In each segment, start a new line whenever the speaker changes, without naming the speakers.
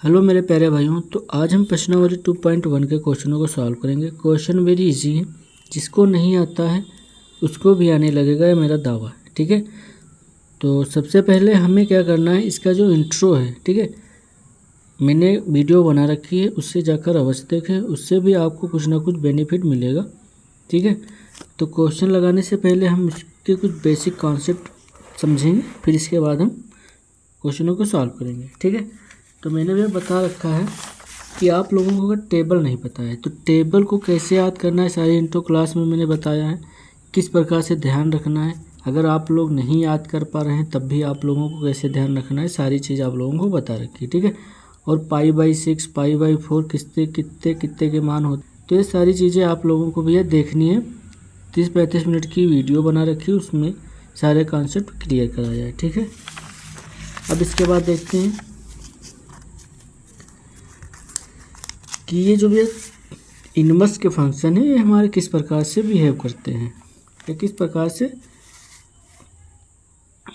Hello मेरे प्यारे भाइयों। तो आज हम प्रश्नावली 2.1 के क्वेश्चनों को सॉल्व करेंगे। क्वेश्चन वेरी इजी है, जिसको नहीं आता है उसको भी आने लगेगा, ये मेरा दावा है। ठीक है, तो सबसे पहले हमें क्या करना है, इसका जो इंट्रो है, ठीक है, मैंने वीडियो बना रखी है, उससे जाकर अवश्य देखें, उससे भी आपको कुछ ना कुछ बेनिफिट मिलेगा। ठीक है, तो क्वेश्चन लगाने से पहले हम इसके कुछ बेसिक कॉन्सेप्ट समझेंगे, फिर इसके बाद हम क्वेश्चनों को सॉल्व करेंगे। ठीक है, तो मैंने भी बता रखा है कि आप लोगों को अगर टेबल नहीं पता है तो टेबल को कैसे याद करना है, सारी इंट्रो क्लास में मैंने बताया है, किस प्रकार से ध्यान रखना है। अगर आप लोग नहीं याद कर पा रहे हैं तब भी आप लोगों को कैसे ध्यान रखना है, सारी चीज़ आप लोगों को बता रखी है। ठीक है, और π/6 π/4 कितने कितने कितने के मान होते, तो ये सारी चीज़ें आप लोगों को भैया देखनी है। 30-35 मिनट की वीडियो बना रखी है, उसमें सारे कॉन्सेप्ट क्लियर करा जाए। ठीक है, अब इसके बाद देखते हैं कि ये जो भी इनवर्स के फंक्शन है ये हमारे किस प्रकार से बिहेव करते हैं, या किस प्रकार से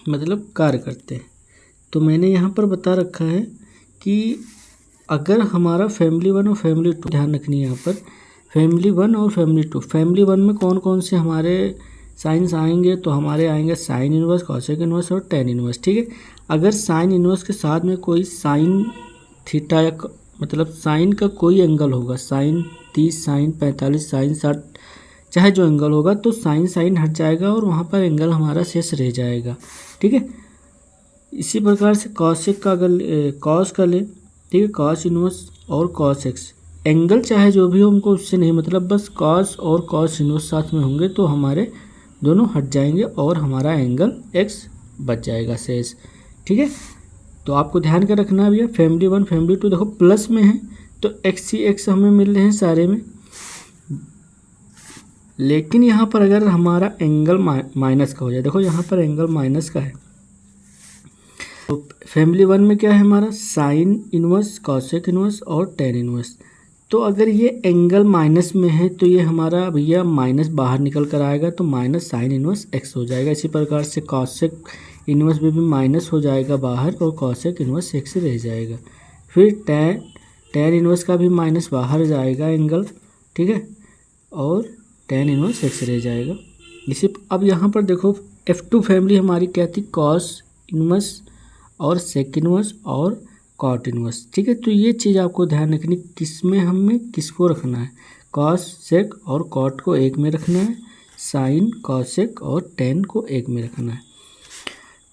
मतलब कार्य करते हैं। तो मैंने यहाँ पर बता रखा है कि अगर हमारा फैमिली 1 और फैमिली 2, ध्यान रखनी है यहाँ पर फैमिली 1 और फैमिली 2। फैमिली 1 में कौन कौन से हमारे साइंस आएंगे, तो हमारे आएंगे साइन इनवर्स, कॉसेक इनवर्स और टेन इनवर्स। ठीक है, अगर साइन इनवर्स के साथ में कोई साइन थीटा या मतलब साइन का कोई एंगल होगा, साइन 30, साइन 45, साइन 60, चाहे जो एंगल होगा, तो साइन साइन हट जाएगा और वहाँ पर एंगल हमारा शेष रह जाएगा। ठीक है, इसी प्रकार से कॉसेक का अगर कॉस का ले, ठीक है, कॉस इनवर्स और कॉस एक्स, एंगल चाहे जो भी हो हमको उससे नहीं मतलब, बस कॉस और कॉस इनवर्स साथ में होंगे तो हमारे दोनों हट जाएंगे और हमारा एंगल एक्स बच जाएगा शेष। ठीक है, तो आपको ध्यान कर रखना है भैया, फैमिली 1 फैमिली 2 देखो प्लस में है तो एक्स ही एक्स हमें मिल रहे हैं सारे में, लेकिन यहाँ पर अगर हमारा एंगल माइनस का हो जाए, देखो यहाँ पर एंगल माइनस का है, तो फैमिली 1 में क्या है हमारा साइन इनवर्स, कॉसेक इनवर्स और टेन इनवर्स। तो अगर ये एंगल माइनस में है तो ये हमारा भैया माइनस बाहर निकल कर आएगा, तो माइनस साइन इनवर्स एक्स हो जाएगा। इसी प्रकार से कॉसेक इनवर्स में भी माइनस हो जाएगा बाहर और कॉसेक इनवर्स एक्स रह जाएगा। फिर टेन इनवर्स का भी माइनस बाहर जाएगा एंगल, ठीक है, और टेन इनवर्स एक्स रह जाएगा। इसी अब यहाँ पर देखो F2 फैमिली हमारी क्या थी, कॉस इनवर्स और सेक इनवर्स और कॉट इनवर्स। ठीक है, तो ये चीज़ आपको ध्यान रखनी, किसमें हमें किसको रखना है, कॉस सेक और कॉट को एक में रखना है, साइन कॉसेक और टेन को एक में रखना है।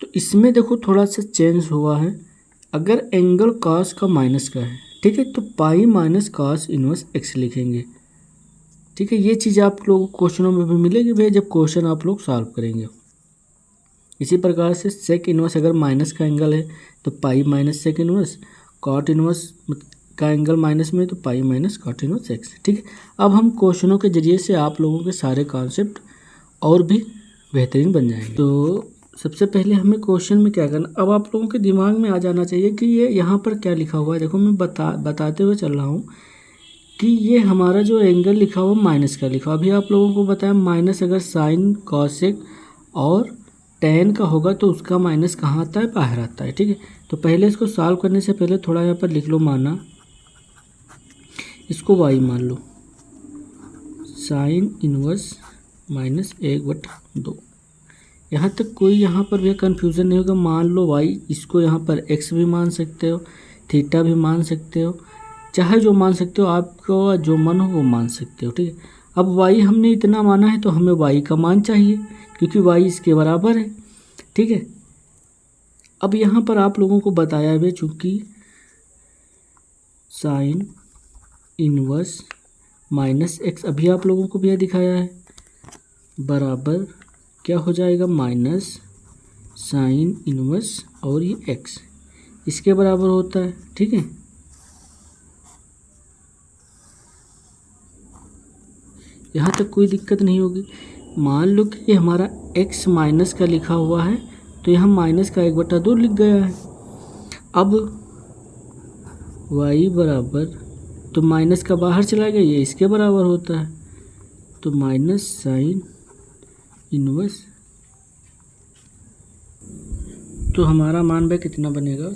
तो इसमें देखो थोड़ा सा चेंज हुआ है, अगर एंगल कॉस का माइनस का है, ठीक है, तो pi minus cos inverse x लिखेंगे। ठीक है, ये चीज़ आप लोगों को क्वेश्चनों में भी मिलेगी भैया जब क्वेश्चन आप लोग सॉल्व करेंगे। इसी प्रकार से सेक इनवर्स अगर माइनस का एंगल है तो pi minus sec inverse, cot inverse का एंगल माइनस में तो pi minus cot inverse x. ठीक है, अब हम क्वेश्चनों के जरिए से आप लोगों के सारे कॉन्सेप्ट और भी बेहतरीन बन जाएंगे। तो सबसे पहले हमें क्वेश्चन में क्या करना, अब आप लोगों के दिमाग में आ जाना चाहिए कि ये यहाँ पर क्या लिखा हुआ है। देखो मैं बताते हुए चल रहा हूँ कि ये हमारा जो एंगल लिखा हुआ माइनस का लिखा हुआ, अभी आप लोगों को बताया माइनस अगर साइन कॉसेक और टेन का होगा तो उसका माइनस कहाँ आता है, बाहर आता है। ठीक है, तो पहले इसको सॉल्व करने से पहले थोड़ा यहाँ पर लिख लो, माना इसको y मान लो, साइन इनवर्स माइनस 1/2। यहाँ तक कोई यहाँ पर भी कन्फ्यूज़न नहीं होगा। मान लो y, इसको यहाँ पर x भी मान सकते हो, थीटा भी मान सकते हो, चाहे जो मान सकते हो, आपको जो मन हो वो मान सकते हो। ठीक है, अब y हमने इतना माना है तो हमें y का मान चाहिए क्योंकि y इसके बराबर है। ठीक है, अब यहाँ पर आप लोगों को बताया है चूँकि साइन इनवर्स माइनस एक्स, अभी आप लोगों को भी दिखाया है, बराबर क्या हो जाएगा, माइनस साइन इनवर्स और ये एक्स इसके बराबर होता है। ठीक है, यहाँ तक कोई दिक्कत नहीं होगी। मान लो कि ये हमारा x माइनस का लिखा हुआ है तो यहाँ माइनस का 1/2 लिख गया है। अब y बराबर, तो माइनस का बाहर चला गया, ये इसके बराबर होता है, तो माइनस साइन इनवर्स, तो हमारा मान भाई कितना बनेगा,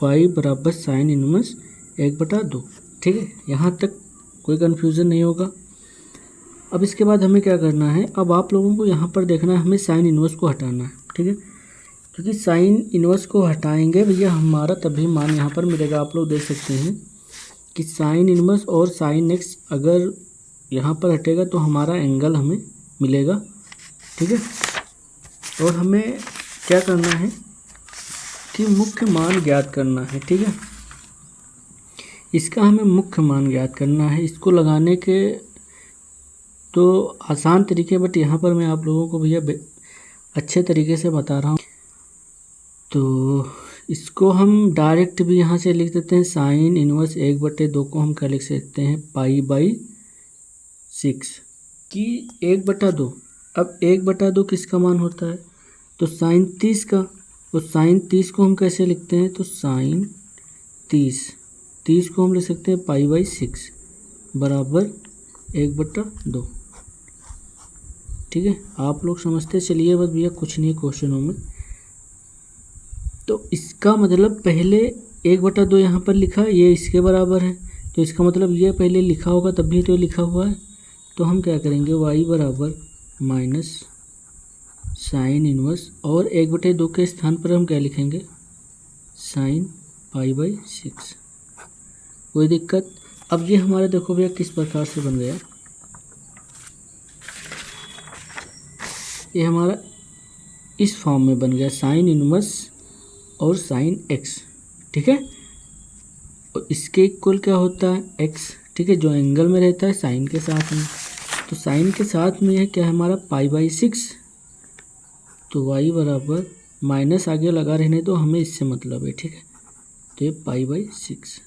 y बराबर साइन इनवर्स 1/2। ठीक है, यहाँ तक कोई कन्फ्यूज़न नहीं होगा। अब इसके बाद हमें क्या करना है, अब आप लोगों को यहाँ पर देखना है, हमें साइन इन्वर्स को हटाना है। ठीक है, क्योंकि साइन इन्वर्स को हटाएंगे भैया हमारा तभी मान यहाँ पर मिलेगा। आप लोग देख सकते हैं कि साइन इन्वर्स और साइन एक्स अगर यहाँ पर हटेगा तो हमारा एंगल हमें मिलेगा। ठीक है, और हमें क्या करना है कि मुख्य मान ज्ञात करना है। ठीक है, इसका हमें मुख्य मान ज्ञात करना है। इसको लगाने के तो आसान तरीके, बट यहाँ पर मैं आप लोगों को भैया अच्छे तरीके से बता रहा हूँ। तो इसको हम डायरेक्ट भी यहाँ से लिख देते हैं, साइन इन्वर्स 1/2 को हम क्या लिख सकते हैं, π/6 कि 1/2। अब 1/2 किसका मान होता है, तो साइन 30 का। तो साइन 30 को हम कैसे लिखते हैं, तो साइन 30 को हम लिख सकते हैं π/6 बराबर 1/2। ठीक है, आप लोग समझते चलिए बस भैया, कुछ नहीं क्वेश्चनों में। तो इसका मतलब पहले 1/2 यहाँ पर लिखा, ये इसके बराबर है, तो इसका मतलब ये पहले लिखा होगा तब भी तो लिखा हुआ है। तो हम क्या करेंगे, y बराबर माइनस साइन इन्वर्स और 1/2 के स्थान पर हम क्या लिखेंगे, साइन π/6। कोई दिक्कत। अब ये हमारा देखो भैया किस प्रकार से बन गया, ये हमारा इस फॉर्म में बन गया, साइन इन्वर्स और साइन एक्स। ठीक है, और इसके इक्वल क्या होता है, एक्स। ठीक है, जो एंगल में रहता है साइन के साथ में, तो साइन के साथ में है क्या है हमारा π/6। तो y बराबर माइनस आगे लगा रहने दो, हमें इससे मतलब है। ठीक है, तो ये π/6।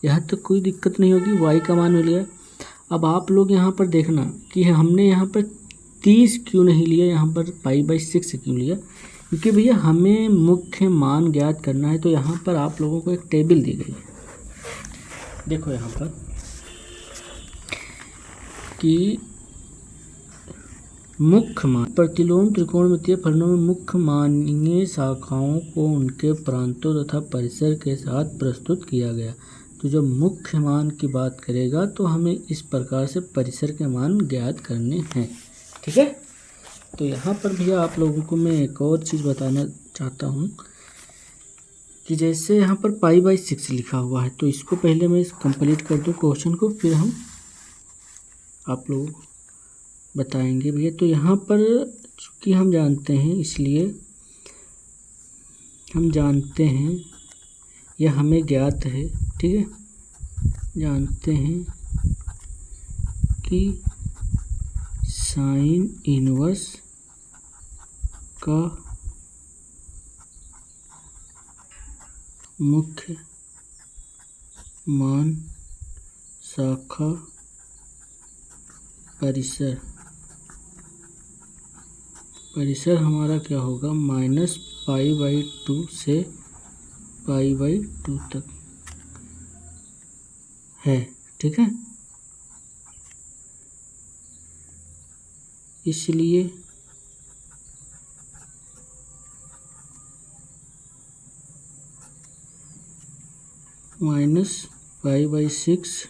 यहाँ तक कोई दिक्कत नहीं होगी, y का मान मिल गया। अब आप लोग यहाँ पर देखना कि हमने यहाँ पर 30 क्यों नहीं लिया, यहाँ पर π/6 क्यों लिया, क्योंकि भैया हमें मुख्य मान ज्ञात करना है। तो यहाँ पर आप लोगों को एक टेबल दी गई है, देखो यहाँ पर कि मुख्य मान प्रतिलोम त्रिकोणमितीय फलनों में मुख्य मानीय शाखाओं को उनके प्रांतों तथा परिसर के साथ प्रस्तुत किया गया। तो जब मुख्य मान की बात करेगा तो हमें इस प्रकार से परिसर के मान ज्ञात करने हैं। ठीक है, तो यहाँ पर भैया आप लोगों को मैं एक और चीज़ बताना चाहता हूँ कि जैसे यहाँ पर π/6 लिखा हुआ है, तो इसको पहले मैं कंप्लीट कर दूँ क्वेश्चन को, फिर हम आप लोगों को बताएंगे भैया। तो यहाँ पर चूँकि हम जानते हैं, इसलिए हम जानते हैं यह हमें ज्ञात है। ठीक है, जानते हैं कि साइन इन्वर्स का मुख्य मान शाखा परिसर हमारा क्या होगा, -π/2 से π/2 तक है। ठीक है, इसलिए -π/6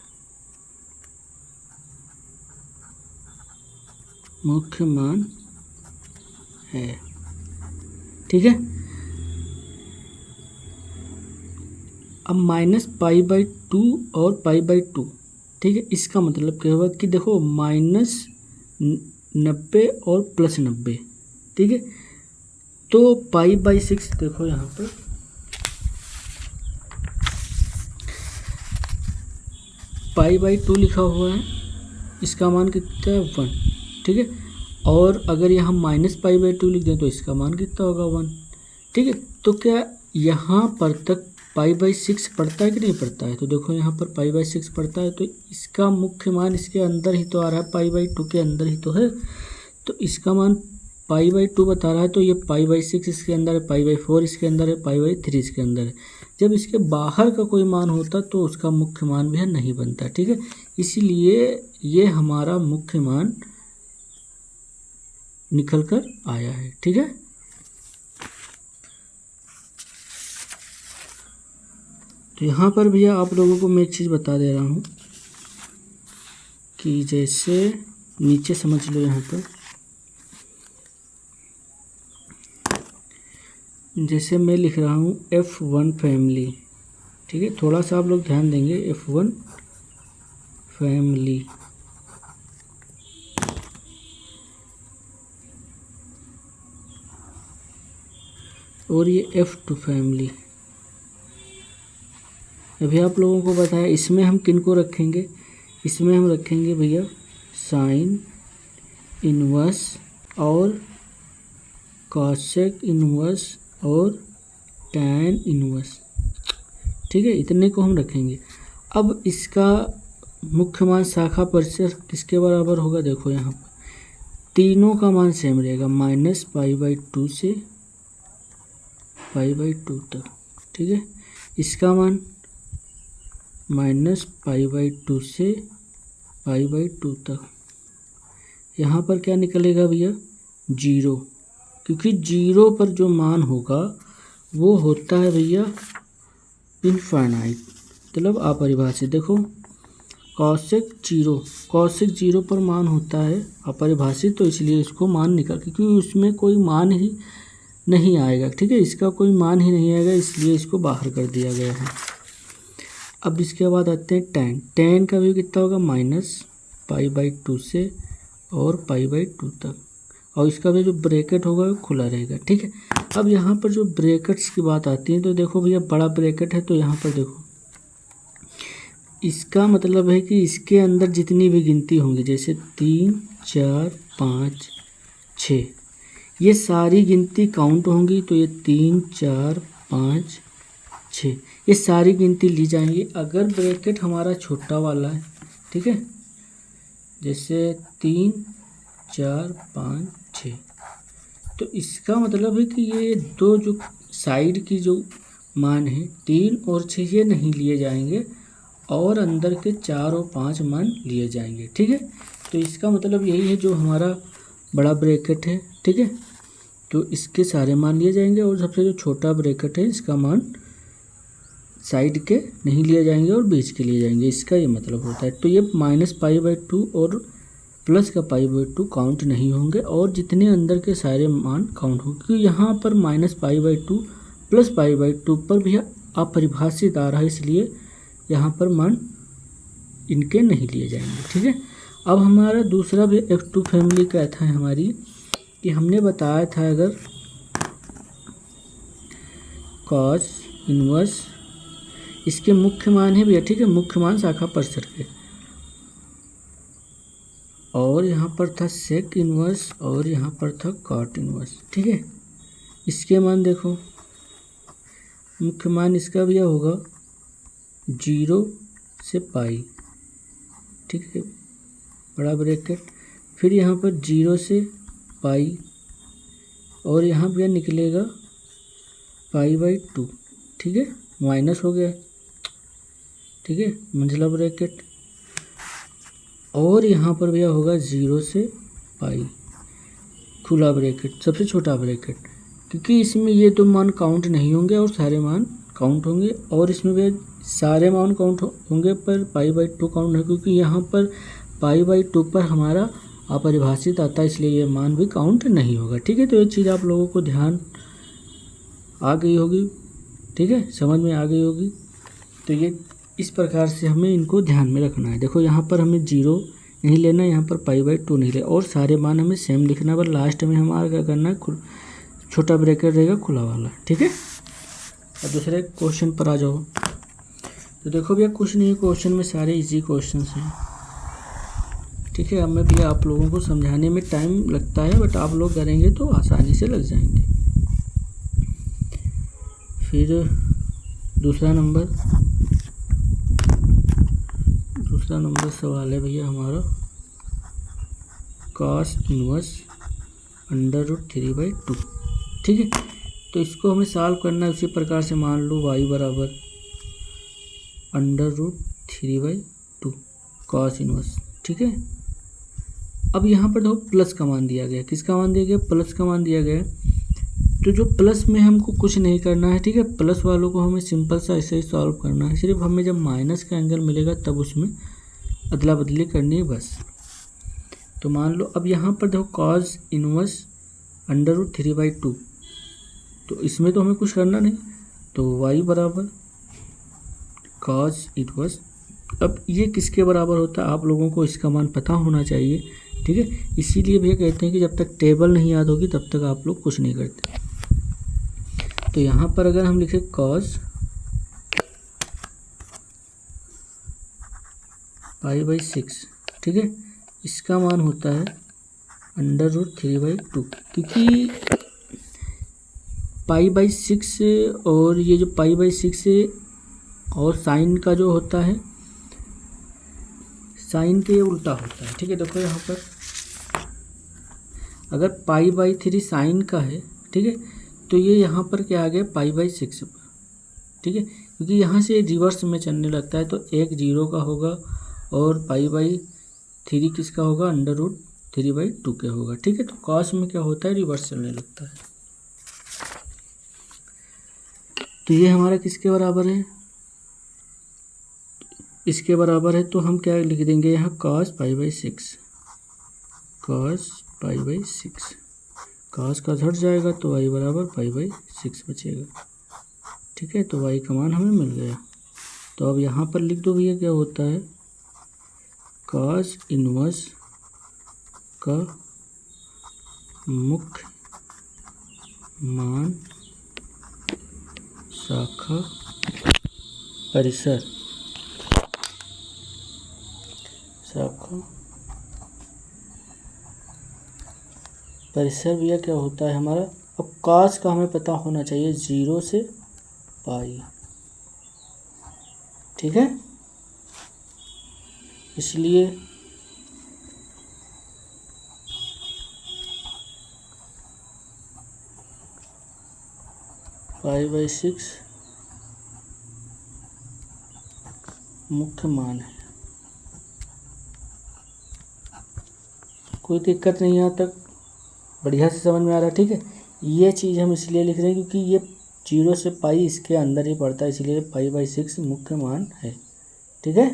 मुख्य मान है। ठीक है, अब -π/2 और π/2। ठीक है, इसका मतलब क्या होगा कि देखो -90 और +90। ठीक है, तो π/6 देखो यहाँ पर π/2 लिखा हुआ है, इसका मान कितना है 1। ठीक है, और अगर यहाँ -π/2 लिख दें तो इसका मान कितना होगा 1। ठीक है, तो क्या यहाँ पर तक π/6 पड़ता है कि नहीं पड़ता है, तो देखो यहाँ पर π/6 पड़ता है, तो इसका मुख्य मान इसके अंदर ही तो आ रहा है, π/2 के अंदर ही तो है। तो इसका मान π/2 बता रहा है, तो ये π/6 इसके अंदर है, π/4 इसके अंदर है, π/3 इसके अंदर है। जब इसके बाहर का कोई मान होता तो उसका मुख्य मान भी नहीं बनता। ठीक है, इसीलिए ये हमारा मुख्य मान निकल कर आया है। ठीक है, तो यहाँ पर भैया आप लोगों को मैं एक चीज़ बता दे रहा हूँ कि जैसे नीचे समझ लो, यहाँ पर जैसे मैं लिख रहा हूँ F1 फैमिली, ठीक है, थोड़ा सा आप लोग ध्यान देंगे, F1 फैमिली, और ये F2 फैमिली। अभी आप लोगों को बताया इसमें हम किन को रखेंगे, इसमें हम रखेंगे भैया साइन इनवर्स और कॉसेक इनवर्स और टैन इनवर्स, ठीक है, इतने को हम रखेंगे। अब इसका मुख्य मान शाखा परिसर किसके बराबर होगा, देखो यहाँ पर तीनों का मान सेम रहेगा, -π/2 से π/2 तक, ठीक है। इसका मान -π/2 से π/2 तक। यहाँ पर क्या निकलेगा भैया, 0, क्योंकि 0 पर जो मान होगा वो होता है भैया इनफाइनाइट, मतलब अपरिभाषित। देखो कॉसेक 0 पर मान होता है अपरिभाषित, तो इसलिए इसको मान निकल, क्योंकि उसमें कोई मान ही नहीं आएगा, ठीक है, इसका कोई मान ही नहीं आएगा, इसलिए इसको बाहर कर दिया गया है। अब इसके बाद आते हैं टैन का भी कितना होगा, -π/2 से और π/2 तक, और इसका भी जो ब्रैकेट होगा वो खुला रहेगा, ठीक है। अब यहाँ पर जो ब्रैकेट्स की बात आती है, तो देखो भैया बड़ा ब्रैकेट है, तो यहाँ पर देखो इसका मतलब है कि इसके अंदर जितनी भी गिनती होंगी, जैसे 3 4 5 6, ये सारी गिनती काउंट होंगी, तो ये 3 4 5 6 ये सारी गिनती ली जाएंगी। अगर ब्रैकेट हमारा छोटा वाला है, ठीक है, जैसे 3 4 5 6, तो इसका मतलब है कि ये दो जो साइड की जो मान है 3 और 6 ये नहीं लिए जाएंगे, और अंदर के 4 और 5 मान लिए जाएंगे, ठीक है। तो इसका मतलब यही है, जो हमारा बड़ा ब्रैकेट है, ठीक है, तो इसके सारे मान लिए जाएंगे, और सबसे जो छोटा ब्रैकेट है इसका मान साइड के नहीं लिए जाएंगे और बीच के लिए जाएंगे, इसका ये मतलब होता है। तो ये -π/2 और प्लस का π/2 काउंट नहीं होंगे, और जितने अंदर के सारे मान काउंट होंगे, क्योंकि यहाँ पर -π/2 प्लस π/2 पर भी अपरिभाषित आ रहा है, इसलिए यहाँ पर मान इनके नहीं लिए जाएंगे, ठीक है। अब हमारा दूसरा भी F2 फैमिली का था हमारी, कि हमने बताया था अगर कॉस इनवर्स, इसके मुख्य मान है भैया, ठीक है, मुख्य मान शाखा परिसर के, और यहाँ पर था सेक इनवर्स और यहाँ पर था कॉट इनवर्स, ठीक है। इसके मान देखो, मुख्य मान इसका भैया होगा 0 से π, ठीक है, बड़ा ब्रैकेट, फिर यहाँ पर 0 से π, और यहाँ भैया निकलेगा π/2, ठीक है, माइनस हो गया, ठीक है, मंझला ब्रैकेट, और यहाँ पर भैया होगा 0 से π, खुला ब्रैकेट, सबसे छोटा ब्रैकेट, क्योंकि इसमें ये तो मान काउंट नहीं होंगे और सारे मान काउंट होंगे, और इसमें भैया सारे मान काउंट होंगे पर π/2 काउंट है, क्योंकि यहाँ पर π/2 पर हमारा अपरिभाषित आता है, इसलिए ये मान भी काउंट नहीं होगा, ठीक है। तो ये चीज़ आप लोगों को ध्यान आ गई होगी, ठीक है, समझ में आ गई होगी। तो ये इस प्रकार से हमें इनको ध्यान में रखना है। देखो यहाँ पर हमें 0 नहीं लेना, यहाँ पर π/2 नहीं लेना, और सारे मान हमें सेम लिखना, पर लास्ट में हमारा क्या करना है, छोटा ब्रैकेट रहेगा खुला वाला, ठीक है। अब दूसरे क्वेश्चन पर आ जाओ। तो देखो भैया कुछ नहीं, क्वेश्चन में सारे इजी क्वेश्चन हैं, ठीक है। अब मैं भैया आप लोगों को समझाने में टाइम लगता है, बट आप लोग करेंगे तो आसानी से लग जाएंगे। फिर दूसरा नंबर सवाल है भैया हमारा cos इनवर्स √3/2, ठीक है। तो इसको हमें सॉल्व करना है उसी प्रकार से, मान लो y बराबर √3/2 cos इनवर्स, ठीक है। अब यहाँ पर देखो प्लस का मान दिया गया, किसका मान दिया गया, प्लस का मान दिया गया, तो जो प्लस में हमको कुछ नहीं करना है, ठीक है, प्लस वालों को हमें सिंपल सा ऐसे ही सॉल्व करना है, सिर्फ हमें जब माइनस का एंगल मिलेगा तब उसमें अदला बदली करनी है बस। तो मान लो अब यहाँ पर देखो कॉस इनवर्स √3/2, तो इसमें तो हमें कुछ करना नहीं, तो y बराबर कॉस इनवर्स। अब ये किसके बराबर होता है, आप लोगों को इसका मान पता होना चाहिए, ठीक है, इसीलिए भैया कहते हैं कि जब तक टेबल नहीं याद होगी तब तक आप लोग कुछ नहीं करते। तो यहाँ पर अगर हम लिखें कॉस π/6, ठीक है, इसका मान होता है √3/2, क्योंकि π/6 और ये जो π/6 और साइन का जो होता है, साइन के उल्टा होता है, ठीक है। देखो यहाँ पर अगर π/3 साइन का है, ठीक है, तो ये यहाँ पर क्या आ गया π/6 पर, ठीक है, क्योंकि यहाँ से रिवर्स में चलने लगता है, तो एक 0 का होगा और π/3 किसका होगा, √3/2 के होगा, ठीक है। तो कॉस में क्या होता है, रिवर्स चलने लगता है। तो ये हमारा किसके बराबर है, इसके बराबर है, तो हम क्या लिख देंगे यहाँ cos π/6, cos π/6, cos का हट जाएगा तो y बराबर π/6 बचेगा, ठीक है। तो y का मान हमें मिल गया। तो अब यहाँ पर लिख दो भैया क्या होता है, cos इनवर्स का मुख्य मान शाखा परिसर, शाखा परिसर भैया क्या होता है हमारा। अब cos का हमें पता होना चाहिए 0 से पाई, ठीक है, इसलिए π/6 मुख्य मान है। कोई दिक्कत नहीं यहाँ तक, बढ़िया से समझ में आ रहा है, ठीक है। ये चीज़ हम इसलिए लिख रहे हैं क्योंकि ये 0 से पाई इसके अंदर ही पड़ता है, इसलिए π/6 मुख्य मान है, ठीक है।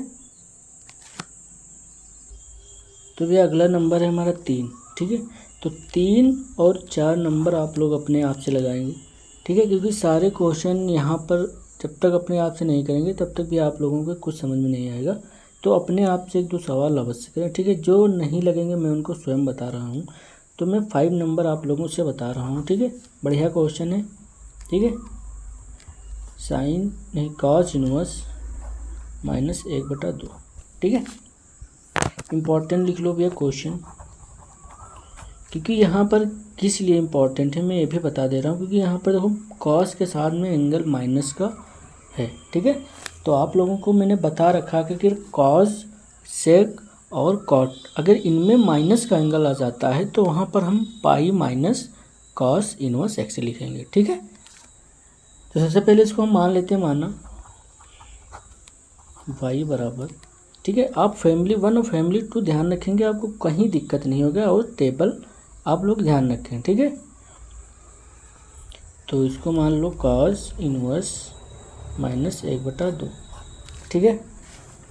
तो भैया अगला नंबर है हमारा 3, ठीक है। तो 3 और 4 नंबर आप लोग अपने आप से लगाएंगे, ठीक है, क्योंकि सारे क्वेश्चन यहाँ पर जब तक अपने आप से नहीं करेंगे तब तक भी आप लोगों को कुछ समझ में नहीं आएगा। तो अपने आप से 1-2 सवाल अवश्य करें, ठीक है। जो नहीं लगेंगे मैं उनको स्वयं बता रहा हूँ, तो मैं 5 नंबर आप लोगों से बता रहा हूँ, ठीक है। बढ़िया क्वेश्चन है, ठीक है। साइन नहीं कॉस इनवर्स -1/2, ठीक है। इम्पॉर्टेंट लिख लो भैया क्वेश्चन, क्योंकि यहाँ पर किस लिए इम्पॉर्टेंट है मैं ये भी बता दे रहा हूँ, क्योंकि यहाँ पर देखो कॉस के साथ में एंगल माइनस का है, ठीक है। तो आप लोगों को मैंने बता रखा कि कॉस, सेक और कॉट अगर इनमें माइनस का एंगल आ जाता है तो वहाँ पर हम pi minus cos inverse x लिखेंगे, ठीक है। तो सबसे पहले इसको हम मान लेते हैं, माना y बराबर, ठीक है। आप फैमिली 1 और फैमिली 2 ध्यान रखेंगे, आपको कहीं दिक्कत नहीं होगा, और टेबल आप लोग ध्यान रखें, ठीक है। तो इसको मान लो कॉस इनवर्स -1/2, ठीक है।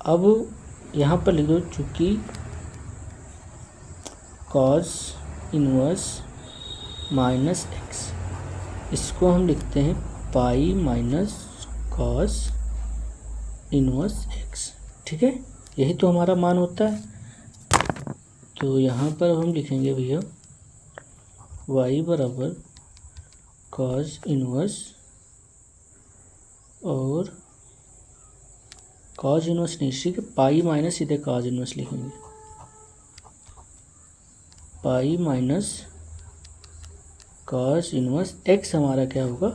अब यहाँ पर लिख दो, चूँकि कॉस इनवर्स -x, इसको हम लिखते हैं pi minus cos inverse x, ठीक है। यही तो हमारा मान होता है। तो यहाँ पर हम लिखेंगे भैया y बराबर कॉस इनवर्स, और कॉस इनवर्स नहीं, ठीक है, पाई माइनस सीधे कॉस इनवर्स लिखेंगे, pi minus cos inverse x हमारा क्या होगा,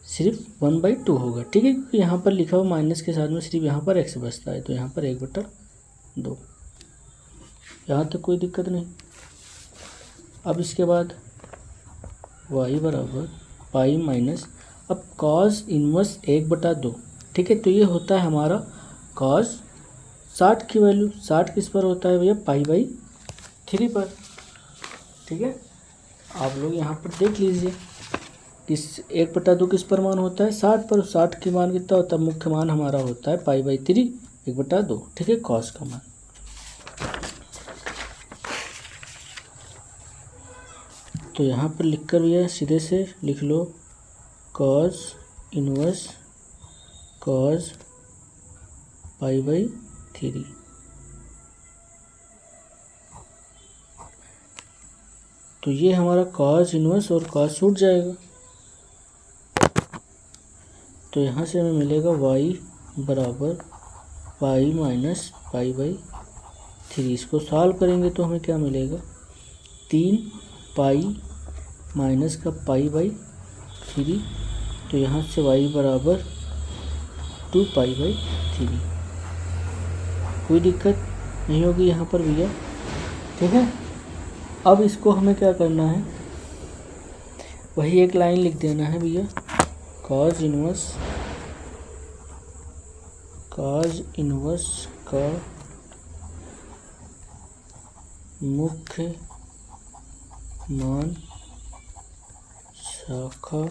सिर्फ 1/2 होगा, ठीक है, क्योंकि यहाँ पर लिखा हुआ माइनस के साथ में सिर्फ यहाँ पर x बचता है, तो यहाँ पर 1/2, यहाँ तक कोई दिक्कत नहीं। अब इसके बाद y बराबर पाई माइनस, अब कॉस इनवर्स 1/2, ठीक है। तो ये होता है हमारा कॉस 60 की वैल्यू, 60 किस पर होता है भैया, π/3 पर, ठीक है। आप लोग यहाँ पर देख लीजिए, किस 1/2 किस पर मान होता है 60 पर। 60 की मान कितना होता है, मुख्य मान हमारा होता है π/3 1/2, ठीक है, कॉस का मान। तो यहाँ पर लिख कर भैया सीधे से लिख लो कॉस इनवर्स कॉस π/3। तो ये हमारा कॉस इनवर्स और कॉस छूट जाएगा, तो यहाँ से हमें मिलेगा y बराबर π - π/3। इसको सॉल्व करेंगे तो हमें क्या मिलेगा, 3 माइनस का π/3। तो यहाँ से y बराबर 2π/3। कोई दिक्कत नहीं होगी यहाँ पर भैया, ठीक है। अब इसको हमें क्या करना है, वही एक लाइन लिख देना है भैया, कॉस इनवर्स का मुख्य मान शाखा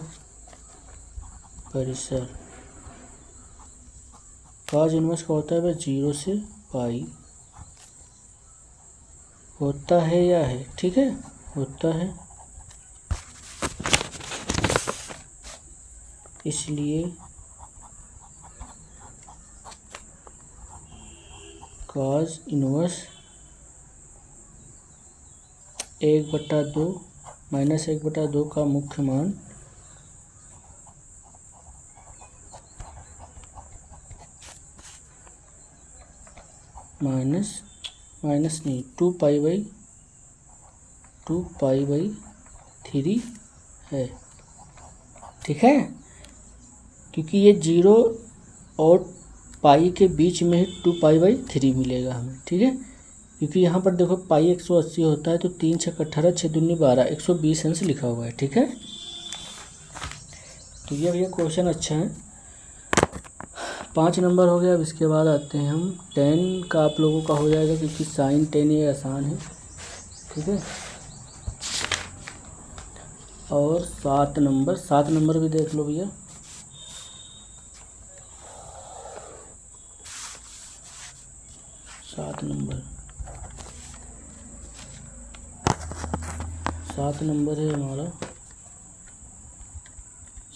परिसर। कॉस इनवर्स का होता है भाई 0 से पाई, होता है या है, ठीक है, होता है, इसलिए कॉस इनवर्स 1/2 माइनस 1/2 का मुख्य मान माइनस नहीं 2π/3 है, ठीक है, क्योंकि ये 0 और पाई के बीच में 2π/3 मिलेगा हमें, ठीक है, क्योंकि यहाँ पर देखो पाई 180 होता है, तो 3 × 18 6 दूनी 12 120 अंश लिखा हुआ है, ठीक है। तो ये भैया क्वेश्चन अच्छा है, 5 नंबर हो गया। अब इसके बाद आते हैं हम 10 का, आप लोगों का हो जाएगा क्योंकि साइन 10 ये आसान है, ठीक है। और 7 नंबर भी देख लो भैया, सात नंबर है हमारा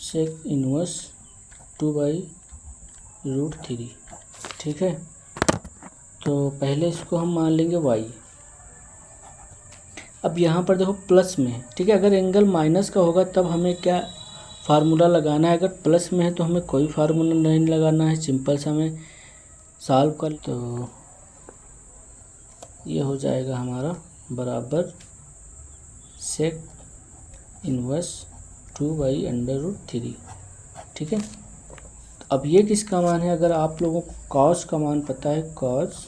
सेक इनवर्स 2/√3, ठीक है। तो पहले इसको हम मान लेंगे y। अब यहाँ पर देखो प्लस में है, ठीक है, अगर एंगल माइनस का होगा तब हमें क्या फार्मूला लगाना है, अगर प्लस में है तो हमें कोई फार्मूला नहीं लगाना है, सिंपल सा हमें सॉल्व कर। तो ये हो जाएगा हमारा बराबर सेक इनवर्स 2/√3, ठीक है। अब ये किसका मान है, अगर आप लोगों को कॉस का मान पता है, कॉस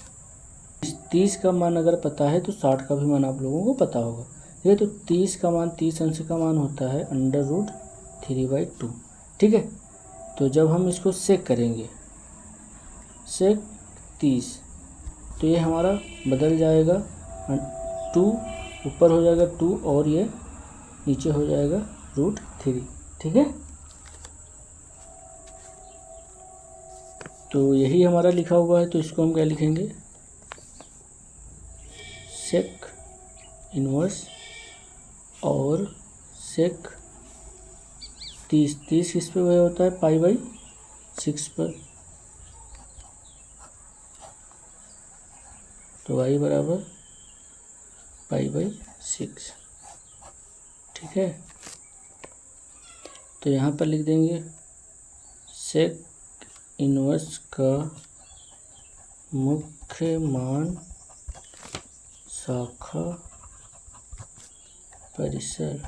30 का मान अगर पता है तो 60 का भी मान आप लोगों को पता होगा, ये तो 30 का मान 30 अंश का मान होता है √3/2, ठीक है। तो जब हम इसको सेक करेंगे, सेक 30, तो ये हमारा बदल जाएगा 2 ऊपर हो जाएगा 2 और ये नीचे हो जाएगा √3, ठीक है। तो यही हमारा लिखा हुआ है, तो इसको हम क्या लिखेंगे, सेक इनवर्स और सेक 30 किस पे वह होता है π/6 पर, तो y बराबर π/6, ठीक है। तो यहाँ पर लिख देंगे सेक इनवर्स का मुख्य मान शाखा परिसर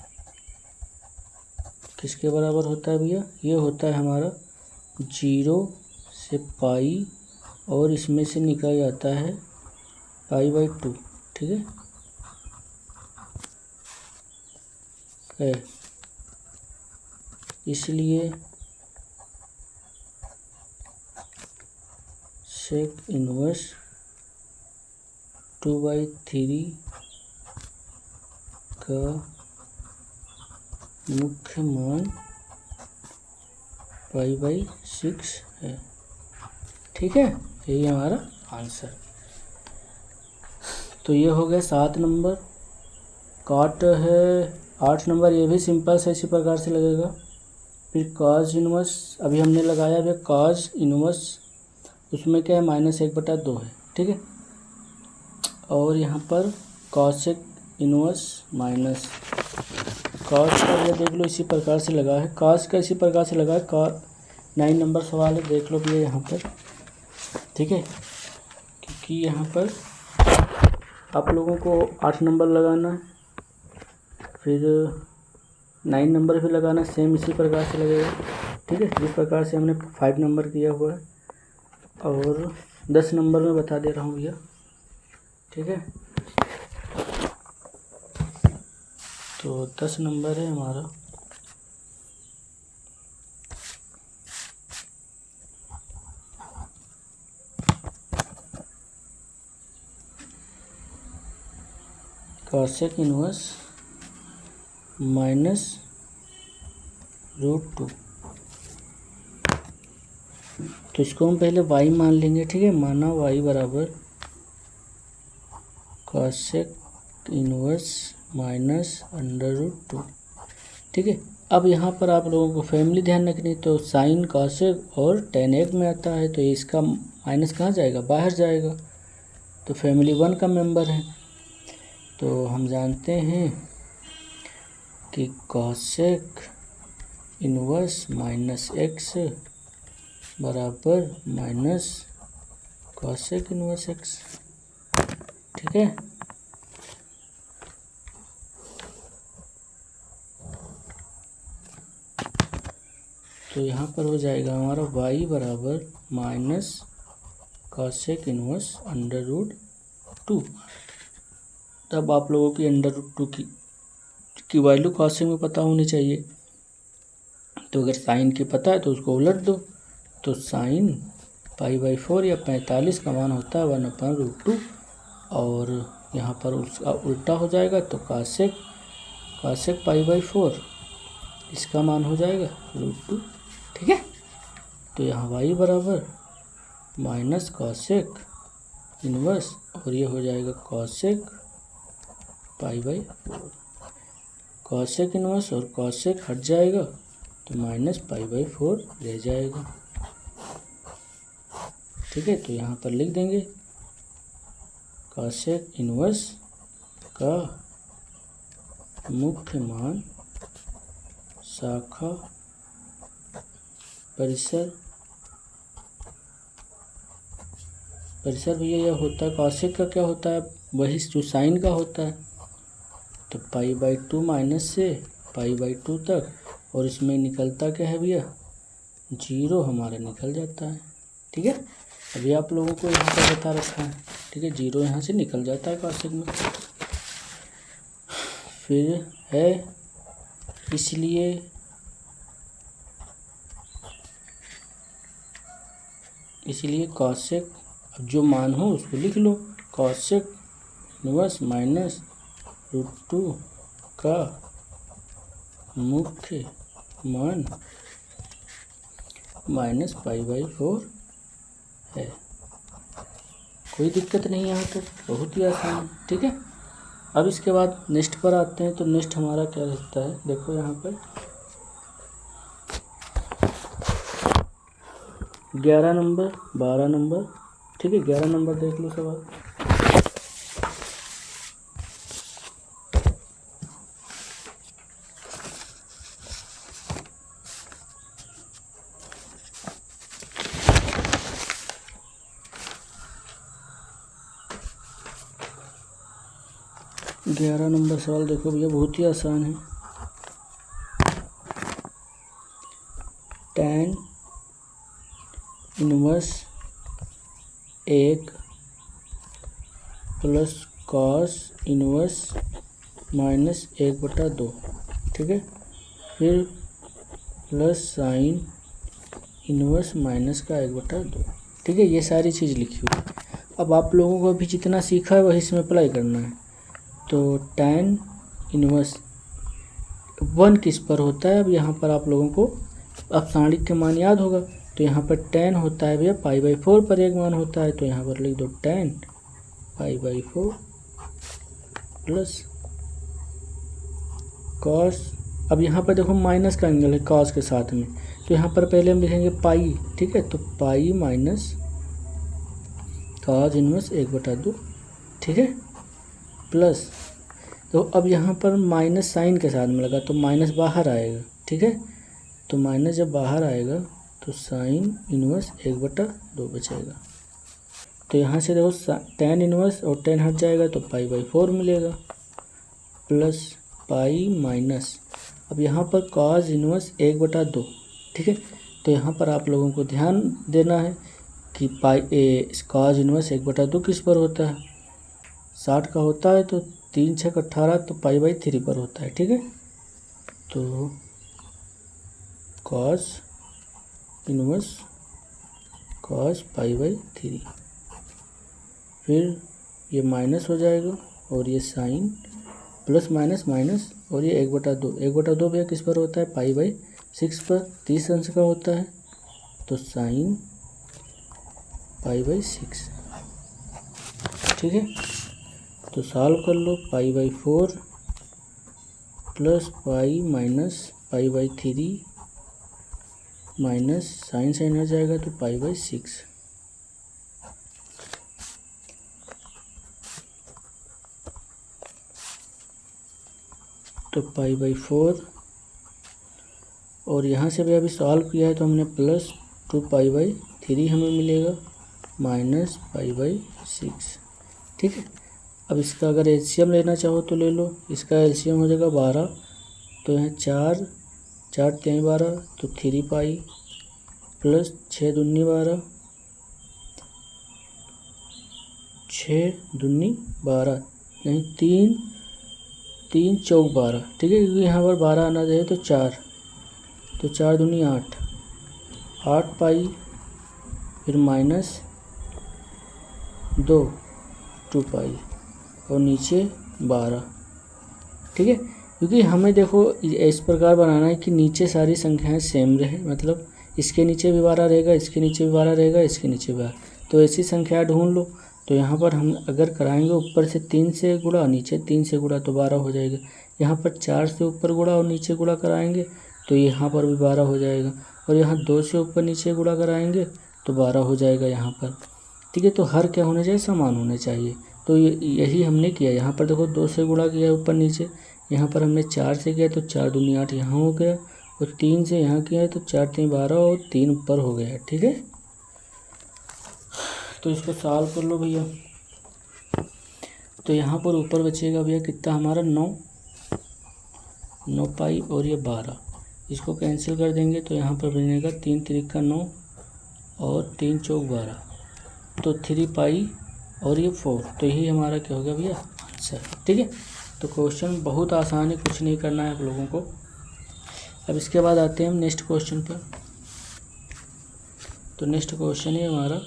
किसके बराबर होता है भैया, ये होता है हमारा 0 से पाई और इसमें से निकल जाता है π/2, ठीक है। इसलिए सेक इनवर्स 2/3 का मुख्य मान 5/6 है। ठीक है, यही हमारा आंसर। तो ये हो गया 7 नंबर। काट है 8 नंबर, ये भी सिंपल से इसी प्रकार से लगेगा। फिर कॉस इनवर्स अभी हमने लगाया है, कॉस इनवर्स उसमें क्या है -1/2 है। ठीक है, और यहाँ पर कॉसेक इनवर्स माइनस कॉस का ये देख लो इसी प्रकार से लगा है, कॉस का इसी प्रकार से लगा है। 9 नंबर सवाल है, देख लो भैया यहाँ पर। ठीक है, क्योंकि यहाँ पर आप लोगों को 8 नंबर लगाना है, फिर 9 नंबर भी लगाना, सेम इसी प्रकार से लगेगा। ठीक है, जिस प्रकार से हमने 5 नंबर किया हुआ है, और 10 नंबर में बता दे रहा हूँ भैया। ठीक है, तो 10 नंबर है हमारा। कॉसेक इनवर्स -√2, तो इसको हम पहले y मान लेंगे। ठीक है, माना y बराबर कॉसेक इनवर्स -√2। ठीक है, अब यहाँ पर आप लोगों को फैमिली ध्यान रखनी, तो साइन कॉसेक और tan एक में आता है, तो इसका माइनस कहाँ जाएगा, बाहर जाएगा। तो फैमिली 1 का मेंबर है, तो हम जानते हैं कि कॉसेक इनवर्स -x बराबर माइनस कॉसेक इनवर्स x। ठीक है, तो यहाँ पर हो जाएगा हमारा y बराबर माइनस कॉसेक इनवर्स √2। तब आप लोगों की √2 की वैल्यू कॉसेक में पता होनी चाहिए। तो अगर साइन की पता है तो उसको उलट दो, तो साइन π/4 या 45 का मान होता है 1/√2, और यहाँ पर उसका उल्टा हो जाएगा, तो कॉसेक π/4 इसका मान हो जाएगा √2। ठीक है, तो यहाँ y बराबर माइनस कॉसेक इनवर्स, और ये हो जाएगा कॉसेक π/4। कॉसेक इनवर्स और कॉसेक हट जाएगा, तो -π/4 रह जाएगा। ठीक है, तो यहाँ पर लिख देंगे कॉसेक इनवर्स का मुख्य मान शाखा परिसर भैया यह होता है। कॉसेक का क्या होता है, वही जो साइन का होता है, तो π/2 माइनस से π/2 तक, और इसमें निकलता क्या है भैया, 0 हमारा निकल जाता है। ठीक है, अभी आप लोगों को यहाँ पर बता रखा है। ठीक है, 0 यहाँ से निकल जाता है कॉसेक में। फिर है इसलिए कॉसेक, जो मान हो उसको लिख लो, कॉसेक इनवर्स -√2 का मुख्य मान -π/4 है। कोई दिक्कत नहीं यहाँ तक, बहुत ही आसान है। ठीक है, अब इसके बाद नेक्स्ट पर आते हैं। तो नेक्स्ट हमारा क्या रहता है, देखो यहाँ पर 11 नंबर 12 नंबर। ठीक है, 11 नंबर देख लो सवाल। ग्यारह नंबर सवाल देखो भैया, बहुत ही आसान है। tan inverse 1 plus cos inverse -1/2। ठीक है, फिर प्लस साइन इनवर्स माइनस का 1/2। ठीक है, ये सारी चीज़ लिखी हुई। अब आप लोगों को अभी जितना सीखा है वही इसमें अप्लाई करना है। तो tan इनवर्स 1 किस पर होता है, अब यहाँ पर आप लोगों को अब सारणिक के मान याद होगा, तो यहाँ पर tan होता है भैया π/4 पर एक मान होता है, तो यहाँ पर लिख दो tan π/4 प्लस cos। अब यहाँ पर देखो माइनस का एंगल है cos के साथ में, तो यहाँ पर पहले हम लिखेंगे पाई, ठीक है, तो पाई माइनस cos इनवर्स 1/2, ठीक है, प्लस। तो अब यहाँ पर माइनस साइन के साथ में लगा तो माइनस बाहर आएगा, ठीक है, तो माइनस जब बाहर आएगा तो साइन इनवर्स 1/2 बचेगा। तो यहाँ से देखो tan इनवर्स और tan हट जाएगा तो π/4 मिलेगा प्लस पाई माइनस, अब यहाँ पर cos इनवर्स 1/2, ठीक है। तो यहाँ पर आप लोगों को ध्यान देना है कि cos इनवर्स 1/2 किस पर होता है, 60 का होता है, तो 3 × 6 = 18, तो π/3 पर होता है, ठीक है। तो cos इनवर्स cos π/3, फिर ये माइनस हो जाएगा और ये साइन प्लस माइनस माइनस, और ये 1/2 भैया किस पर होता है, π/6 पर, 30 अंश का होता है, तो साइन π/6, ठीक है। तो सॉल्व कर लो, π/4 plus pi minus π/3 minus sine आ जाएगा तो π/6। तो π/4 और यहाँ से भी अभी सॉल्व किया है तो हमने प्लस 2π/3 हमें मिलेगा माइनस π/6, ठीक है। अब इसका अगर एलसीएम लेना चाहो तो ले लो, इसका एलसीएम हो जाएगा 12, तो यहाँ 4 4 3 12, तो 3π प्लस 6 दूनी 12, 6 दूनी 12, नहीं 3 3 चौक 12, ठीक है, क्योंकि यहाँ पर 12 आना चाहिए, तो 4, तो 4 दूनी 8, 8π, फिर माइनस 2 2π और नीचे 12, ठीक है। क्योंकि हमें देखो इस प्रकार बनाना है कि नीचे सारी संख्याएं सेम रहे, मतलब इसके नीचे भी 12 रहेगा, इसके नीचे भी 12 रहेगा, इसके नीचे भी 12, तो ऐसी संख्या ढूंढ लो। तो यहाँ पर हम अगर कराएंगे ऊपर से 3 से गुणा, नीचे 3 से गुणा, तो 12 हो जाएगा। यहाँ पर 4 से ऊपर गुणा और नीचे गुणा कराएंगे तो यहाँ पर भी 12 हो जाएगा, और यहाँ 2 से ऊपर नीचे गुणा कराएंगे तो 12 हो जाएगा यहाँ पर, ठीक है। तो हर क्या होना चाहिए, समान होने चाहिए। तो यही हमने किया। यहाँ पर देखो 2 से गुणा किया ऊपर नीचे, यहाँ पर हमने 4 से किया तो 4 दूनी 8 यहाँ हो गया, और 3 से यहाँ किया है तो 4 3 12 और 3 ऊपर हो गया, ठीक है। तो इसको सॉल्व कर लो भैया। तो यहाँ पर ऊपर बचेगा भैया कितना हमारा 9π और ये 12, इसको कैंसिल कर देंगे तो यहाँ पर बनेगा 3 3 का 9 और 3 चौक 12, तो 3π और ये 4, तो यही हमारा क्या होगा भैया आंसर, ठीक है। तो क्वेश्चन बहुत आसान है, कुछ नहीं करना है आप लोगों को। अब इसके बाद आते हैं हम नेक्स्ट क्वेश्चन पर। तो नेक्स्ट क्वेश्चन है हमारा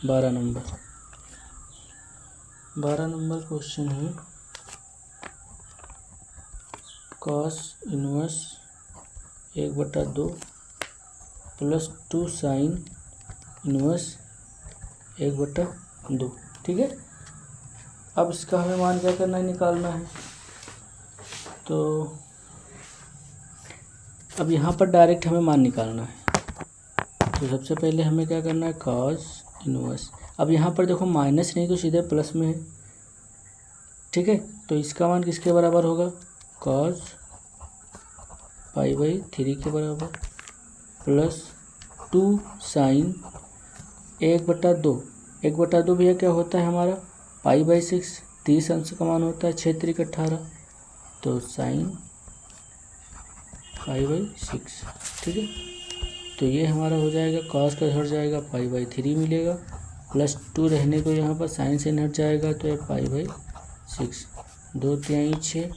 12 नंबर क्वेश्चन है cos inverse 1/2 plus 2 sine inverse 1/2, ठीक है। अब इसका हमें मान क्या करना है, निकालना है। तो अब यहाँ पर डायरेक्ट हमें मान निकालना है। तो सबसे पहले हमें क्या करना है, cos इनवर्स। अब यहाँ पर देखो माइनस नहीं तो सीधे प्लस में है, ठीक है। तो इसका मान किसके बराबर होगा, cos π/3 के बराबर प्लस 2 साइन 1/2। 1/2 भैया क्या होता है हमारा π/6, 30 अंश का मान होता है, 6 3 18, तो साइन π/6, ठीक है। तो ये हमारा हो जाएगा, cos का हट जाएगा, π/3 मिलेगा, प्लस 2 रहने को यहाँ पर साइन से हट जाएगा तो ये π/6, 2 3 6,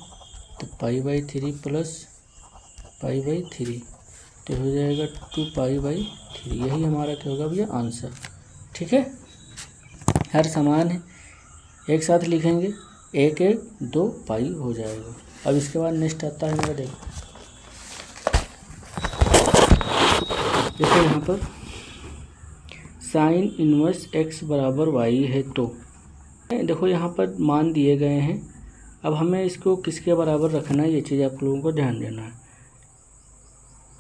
तो π/3 प्लस π/3, तो हो जाएगा 2π/3। यही हमारा क्या होगा भैया आंसर, ठीक है। हर समान है, एक साथ लिखेंगे, 1 1 2 पाई हो जाएगा। अब इसके बाद नेक्स्ट आता है मेरा, देखो देखो यहाँ पर साइन इन्वर्स x बराबर y है, तो देखो यहाँ पर मान दिए गए हैं। अब हमें इसको किसके बराबर रखना है, ये चीज़ आप लोगों को ध्यान देना है।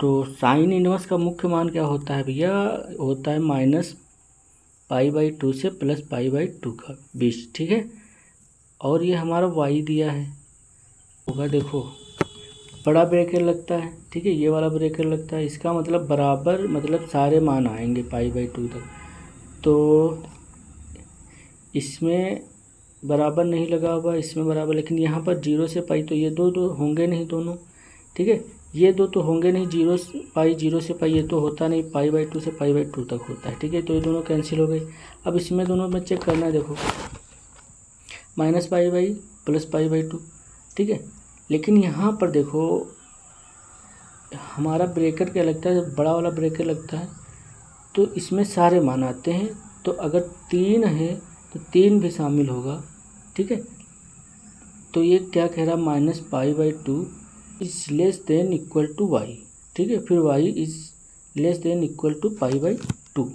तो साइन इन्वर्स का मुख्य मान क्या होता है भैया, होता है -π/2 से +π/2 का 20, ठीक है। और ये हमारा y दिया है होगा, देखो बड़ा ब्रेकेट लगता है, ठीक है, ये वाला ब्रेकेट लगता है, इसका मतलब बराबर, मतलब सारे मान आएंगे π/2 तक। तो इसमें बराबर नहीं लगा हुआ, इसमें बराबर, लेकिन यहाँ पर 0 से पाई, तो ये दो होंगे नहीं दोनों, ठीक है, ये दो तो होंगे नहीं, 0 से पाई ये तो होता नहीं, π/2 से π/2 तक होता है, ठीक है। तो ये दोनों कैंसिल हो गई। अब इसमें दोनों में चेक करना है, देखो -π/, +π/2, ठीक है। लेकिन यहाँ पर देखो हमारा ब्रेकेट क्या लगता है, बड़ा वाला ब्रेकेट लगता है, तो इसमें सारे मान आते हैं। तो अगर 3 है तो 3 भी शामिल होगा, ठीक है। तो ये क्या कह रहा, -π/2 is less than equal to y, ठीक है। फिर y is less than equal to π/2,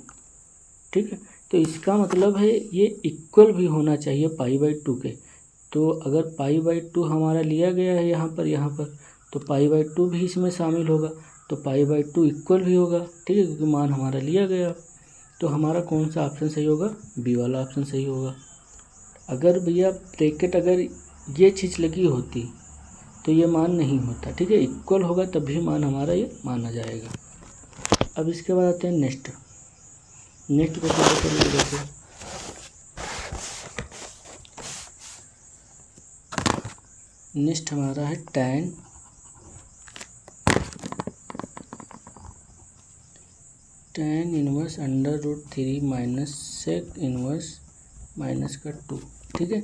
ठीक है। तो इसका मतलब है ये इक्वल भी होना चाहिए π/2 के। तो अगर π/2 हमारा लिया गया है यहाँ पर तो π/2 भी इसमें शामिल होगा, तो π/2 इक्वल भी होगा, ठीक है, क्योंकि मान हमारा लिया गया। तो हमारा कौन सा ऑप्शन सही होगा, बी वाला ऑप्शन सही होगा। अगर भैया ब्रैकेट अगर ये चीज़ लगी होती तो ये मान नहीं होता, ठीक है, इक्वल होगा तभी मान हमारा ये माना जाएगा। अब इसके बाद आते हैं नेक्स्ट क्वेश्चन देखो। नेक्स्ट हमारा है tan inverse √3 minus sec inverse -2, ठीक है।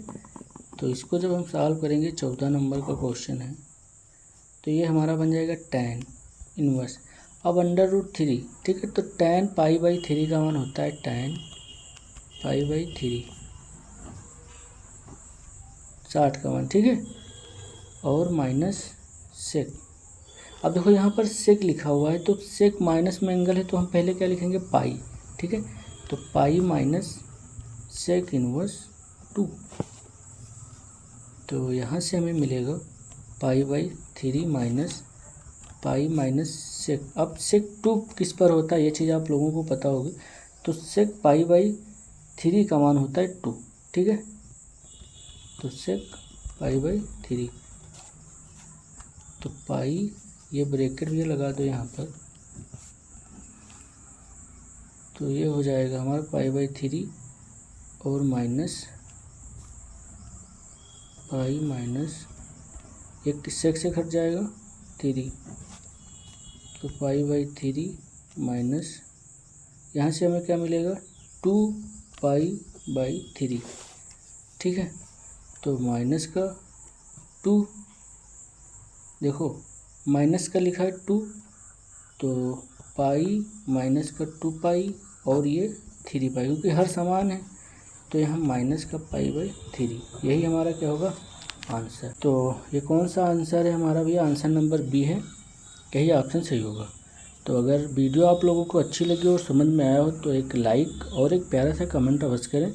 तो इसको जब हम सॉल्व करेंगे, 14 नंबर का क्वेश्चन है, तो ये हमारा बन जाएगा tan इनवर्स। अब √3, ठीक है, तो tan π/3 का मान होता है tan π/3, 60 का मान, ठीक है, और माइनस सेक। अब देखो यहाँ पर सेक लिखा हुआ है, तो सेक माइनस में एंगल है, तो हम पहले क्या लिखेंगे, पाई, ठीक है। तो पाई माइनस सेक इनवर्स 2, तो यहाँ से हमें मिलेगा π/3 माइनस पाई माइनस सेक। अब सेक 2 किस पर होता है, ये चीज़ आप लोगों को पता होगी। तो सेक π/3 का मान होता है 2, ठीक है। तो सेक π/3, तो पाई, ये ब्रैकेट भी लगा दो यहाँ पर, तो ये हो जाएगा हमारा π/3 और माइनस पाई माइनस, एक सेक से घट जाएगा 3, तो π/3 माइनस, यहाँ से हमें क्या मिलेगा, 2π/3, ठीक है। तो माइनस का 2, देखो माइनस का लिखा है 2, तो पाई माइनस का 2π और ये 3π, क्योंकि हर समान है, तो यहाँ माइनस का π/3, यही हमारा क्या होगा, आंसर। तो ये कौन सा आंसर है हमारा भैया, आंसर नंबर बी है, यही ऑप्शन सही होगा। तो अगर वीडियो आप लोगों को अच्छी लगी और समझ में आया हो तो एक लाइक और एक प्यारा सा कमेंट अवश्य करें।